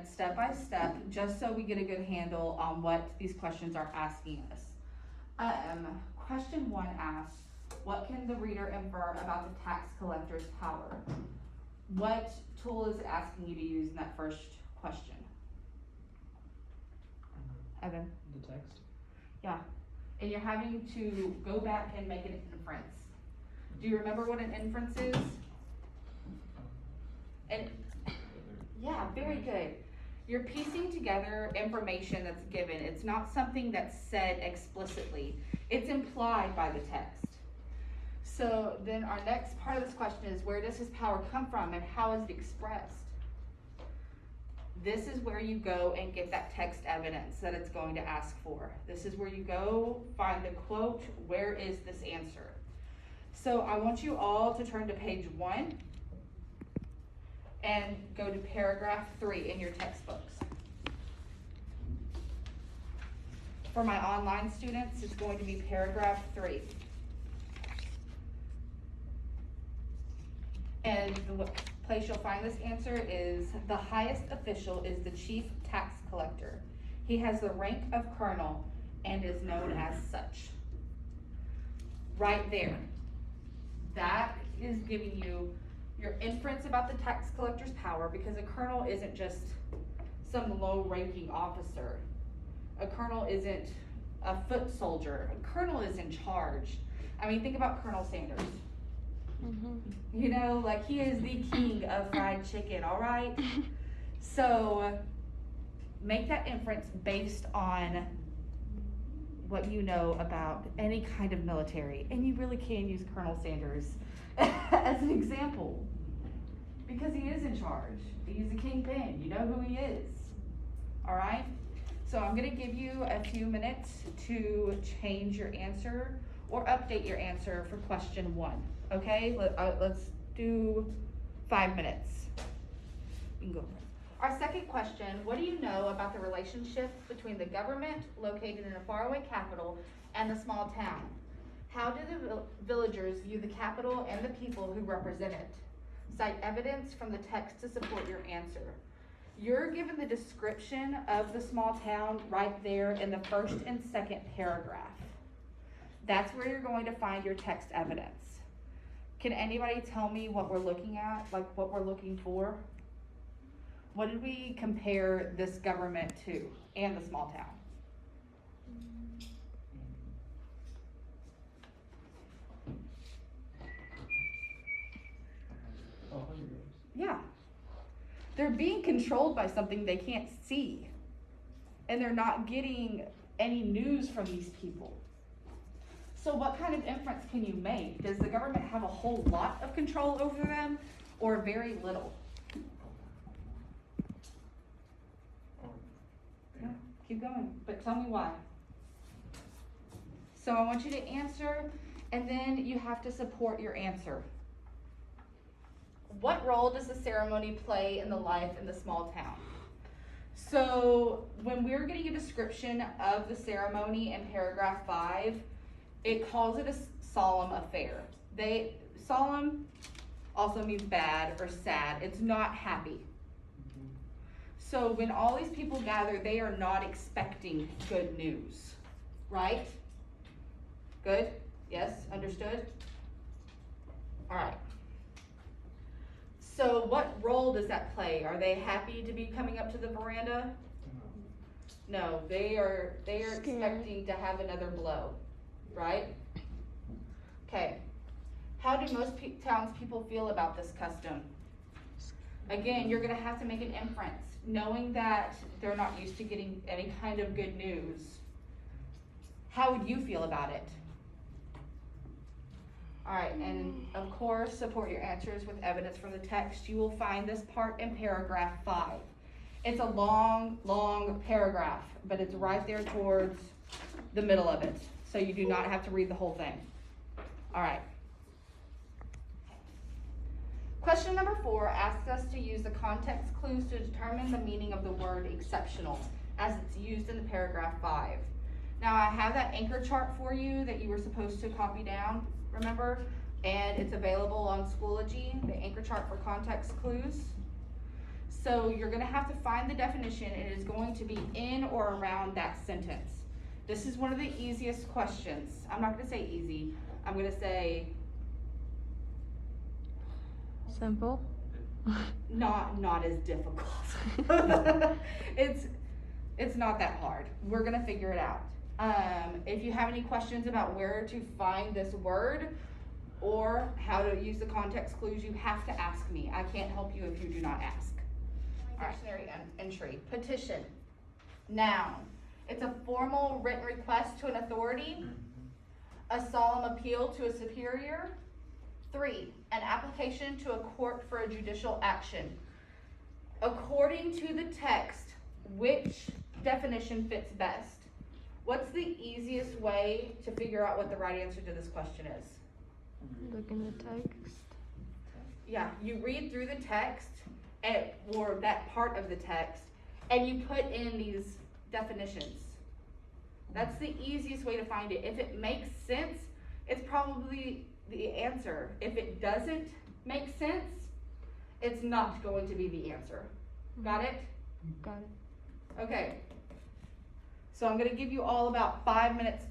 step by step, just so we get a good handle on what these questions are asking us. Question 1 asks, what can the reader infer about the tax collector's power? What tool is it asking you to use in that first question? Evan? The text. Yeah. And you're having to go back and make an inference. Do you remember what an inference is? And yeah, very good. You're piecing together information that's given. It's not something that's said explicitly. It's implied by the text. So then our next part of this question is, where does his power come from and how is it expressed? This is where you go and get that text evidence that it's going to ask for. This is where you go find the quote, where is this answer? So I want you all to turn to page 1 and go to paragraph 3 in your textbooks. For my online students, it's going to be paragraph 3. And the place you'll find this answer is, the highest official is the chief tax collector. He has the rank of colonel and is known as such. Right there. That is giving you your inference about the tax collector's power, because a colonel isn't just some low-ranking officer. A colonel isn't a foot soldier. A colonel is in charge. I mean, think about Colonel Sanders. You know, like, he is the king of fried chicken, all right? So make that inference based on what you know about any kind of military. And you really can use Colonel Sanders as an example, because he is in charge. He's the kingpin. You know who he is. All right? So I'm going to give you a few minutes to change your answer or update your answer for question 1. Okay, let's do 5 minutes. You can go for it. Our second question, what do you know about the relationship between the government located in a faraway capital and the small town? How do the villagers view the capital and the people who represent it? Cite evidence from the text to support your answer. You're given the description of the small town right there in the first and second paragraph. That's where you're going to find your text evidence. Can anybody tell me what we're looking at, like what we're looking for? What did we compare this government to and the small town? Yeah. They're being controlled by something they can't see. And they're not getting any news from these people. So what kind of inference can you make? Does the government have a whole lot of control over them, or very little? No, keep going, but tell me why. So I want you to answer, and then you have to support your answer. What role does the ceremony play in the life in the small town? So when we're getting a description of the ceremony in paragraph 5, it calls it a solemn affair. Solemn also means bad or sad. It's not happy. So when all these people gather, they are not expecting good news, right? Good? Yes? Understood? All right. So what role does that play? Are they happy to be coming up to the veranda? No, they are expecting to have another blow, right? Okay. How do most townspeople feel about this custom? Again, you're going to have to make an inference, knowing that they're not used to getting any kind of good news. How would you feel about it? All right, and of course, support your answers with evidence from the text. You will find this part in paragraph 5. It's a long, long paragraph, but it's right there towards the middle of it. So you do not have to read the whole thing. All right. Question number 4 asks us to use the context clues to determine the meaning of the word exceptional as it's used in the paragraph 5. Now I have that anchor chart for you that you were supposed to copy down, remember? And it's available on Schoology, the anchor chart for context clues. So you're gonna have to find the definition, and it is going to be in or around that sentence. This is one of the easiest questions. I'm not gonna say easy, I'm gonna say Simple. not as difficult. It's not that hard. We're gonna figure it out. If you have any questions about where to find this word or how to use the context clues, you have to ask me. I can't help you if you do not ask. All right, dictionary entry. Petition. Noun. It's a formal written request to an authority. A solemn appeal to a superior. 3, an application to a court for a judicial action. According to the text, which definition fits best? What's the easiest way to figure out what the right answer to this question is? Look in the text. Yeah, you read through the text, or that part of the text, and you put in these definitions. That's the easiest way to find it. If it makes sense, it's probably the answer. If it doesn't make sense, it's not going to be the answer. Got it? Got it. Okay. So I'm gonna give you all about 5 minutes